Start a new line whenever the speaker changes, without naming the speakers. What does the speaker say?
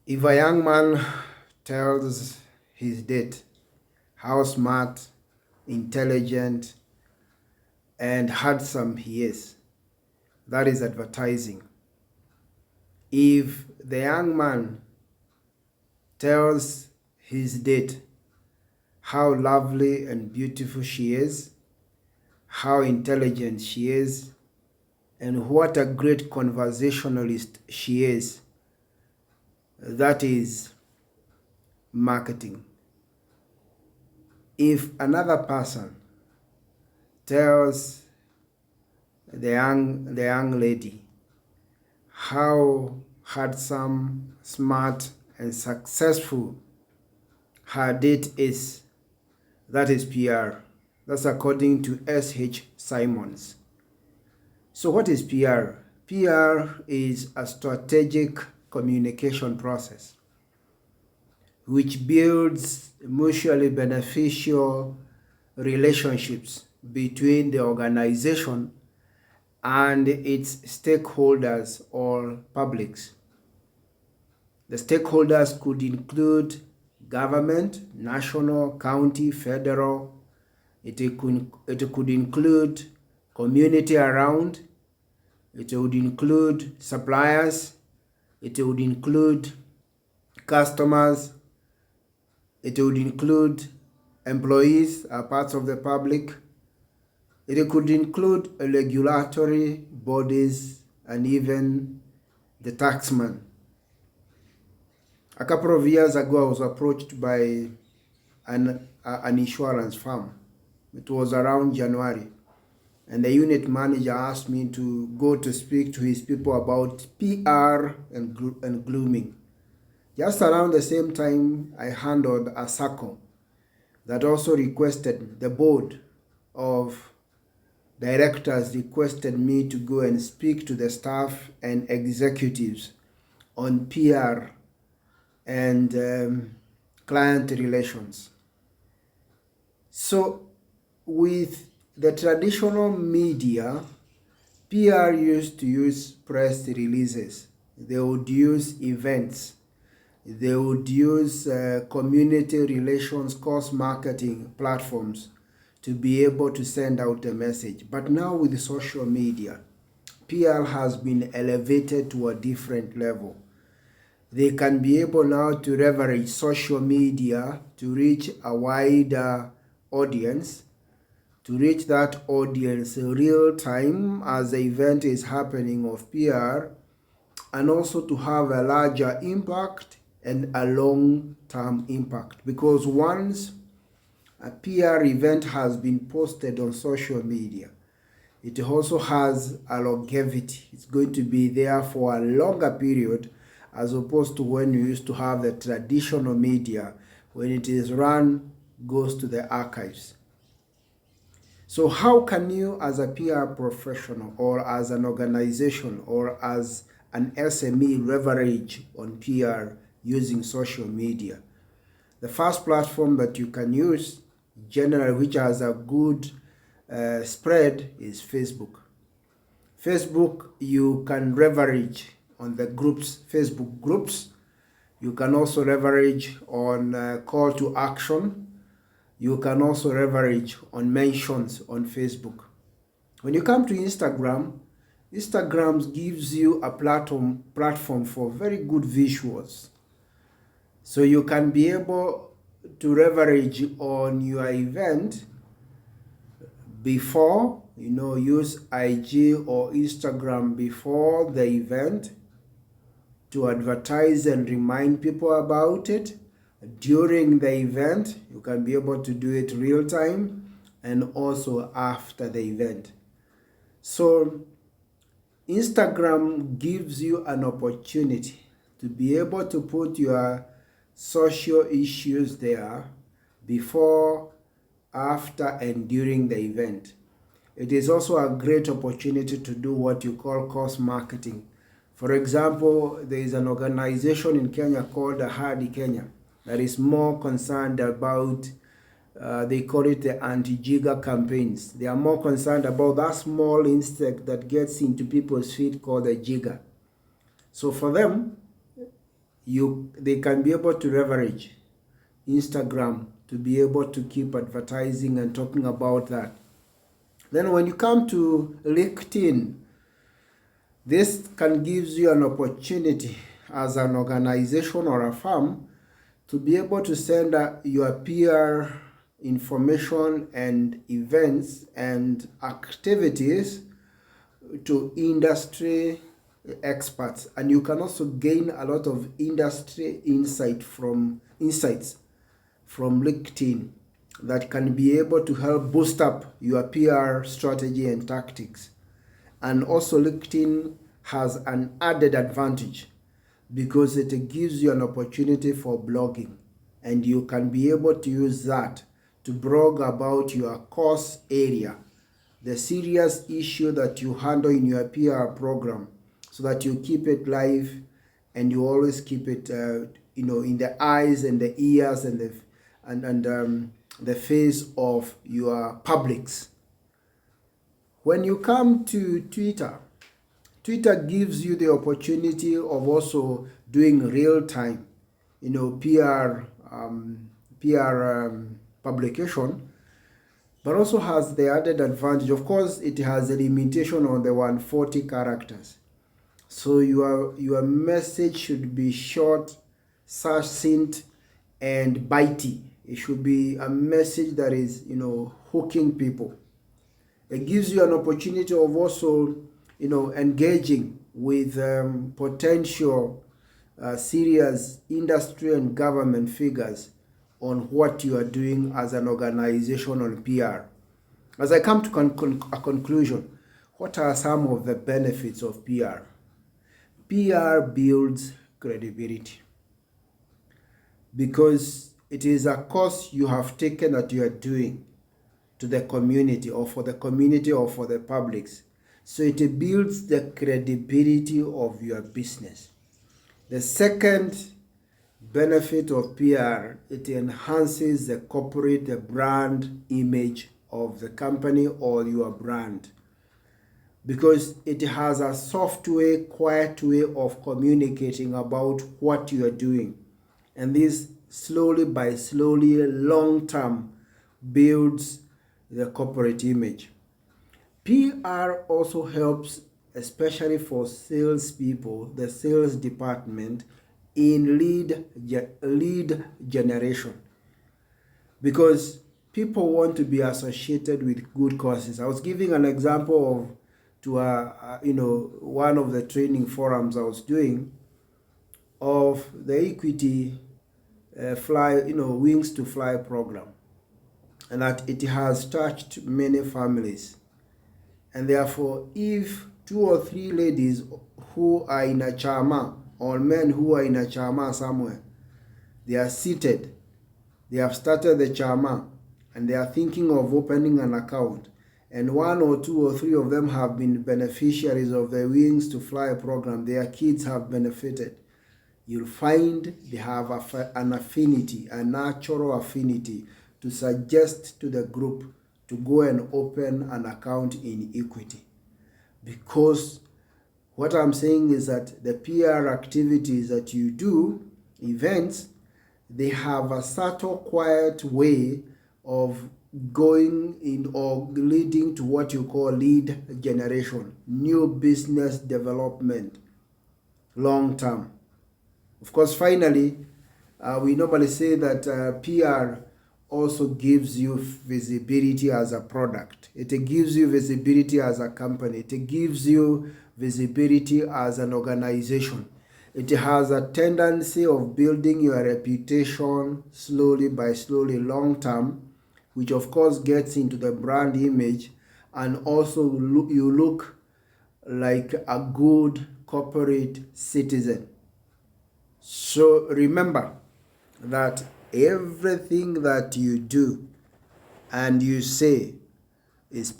If a young man tells his date how smart, intelligent, and handsome he is, that is advertising. If the young man tells his date how lovely and beautiful she is, how intelligent she is, and what a great conversationalist she is, that is marketing. If another person tells the young lady how handsome, smart, and successful her date is, that is PR. That's according to S.H. Simons. So what is PR? PR is a strategic communication process which builds mutually beneficial relationships between the organization and its stakeholders or publics. The stakeholders could include government, national, county, federal. It could include community around. It would include suppliers. It would include customers. It would include employees, parts of the public. It could include regulatory bodies and even the taxman. A couple of years ago, I was approached by an insurance firm. It was around January. And the unit manager asked me to go to speak to his people about PR and grooming. Just around the same time, I handled a circle that also requested, the board of directors requested me to go and speak to the staff and executives on PR and client relations. So with the traditional media, PR used to use press releases. They would use events. They would use community relations, course marketing platforms to be able to send out a message. But now with social media, PR has been elevated to a different level. They can be able now to leverage social media to reach a wider audience, to reach that audience in real time as the event is happening of PR, and also to have a larger impact and a long-term impact. Because once a PR event has been posted on social media, it also has a longevity. It's going to be there for a longer period as opposed to when you used to have the traditional media. When it is run, goes to the archives. So how can you as a PR professional or as an organization or as an SME leverage on PR using social media? The first platform that you can use generally, which has a good spread, is Facebook. Facebook, you can leverage on the groups, Facebook groups. You can also leverage on call to action. You can also leverage on mentions on Facebook. When you come to Instagram, Instagram gives you a platform for very good visuals. So you can be able to leverage on your event before, use IG or Instagram before the event to advertise and remind people about it. During the event, you can be able to do it real time, and also after the event. So Instagram gives you an opportunity to be able to put your social issues there before, after, and during the event. It is also a great opportunity to do what you call course marketing. For example, there is an organization in Kenya called Hardy Kenya that is more concerned about, they call it the anti-jigger campaigns. They are more concerned about that small insect that gets into people's feet called a jigger. So for them, they can be able to leverage Instagram to be able to keep advertising and talking about that. Then when you come to LinkedIn, this can give you an opportunity as an organization or a firm to be able to send your peer information and events and activities to industry experts, and you can also gain a lot of industry insights from LinkedIn that can be able to help boost up your PR strategy and tactics. And also LinkedIn has an added advantage because it gives you an opportunity for blogging, and you can be able to use that to blog about your course area, the serious issue that you handle in your PR program, so that you keep it live and you always keep it in the eyes and the ears and the face of your publics. When you come to Twitter gives you the opportunity of also doing real-time PR publication, but also has the added advantage. Of course, it has a limitation on the 140 characters. So your message should be short, succinct, and bitey. It should be a message that is, hooking people. It gives you an opportunity of also, engaging with potential serious industry and government figures on what you are doing as an organization on PR. As I come to a conclusion, what are some of the benefits of PR? PR builds credibility because it is a course you have taken that you are doing to the community or for the community or for the publics. So it builds the credibility of your business. The second benefit of PR, it enhances the corporate, the brand image of the company or your brand, because it has a soft way, quiet way of communicating about what you are doing. And this slowly, long term builds the corporate image. PR also helps, especially for salespeople, the sales department, in lead generation, because people want to be associated with good causes. I was giving an example of one of the training forums I was doing of the equity Wings to Fly program, and that it has touched many families. And therefore, if 2 or 3 ladies who are in a chama, or men who are in a chama somewhere, they are seated, they have started the chama, and they are thinking of opening an account, and 1 or 2 or 3 of them have been beneficiaries of the Wings to Fly program, their kids have benefited, you'll find they have an affinity, a natural affinity to suggest to the group to go and open an account in equity. Because what I'm saying is that the PR activities that you do, events, they have a subtle, quiet way of going in or leading to what you call lead generation, new business development, long term. Of course, finally, we normally say that PR also gives you visibility as a product. It gives you visibility as a company. It gives you visibility as an organization. It has a tendency of building your reputation slowly, long term, which of course gets into the brand image, and also you look like a good corporate citizen. So remember that everything that you do and you say is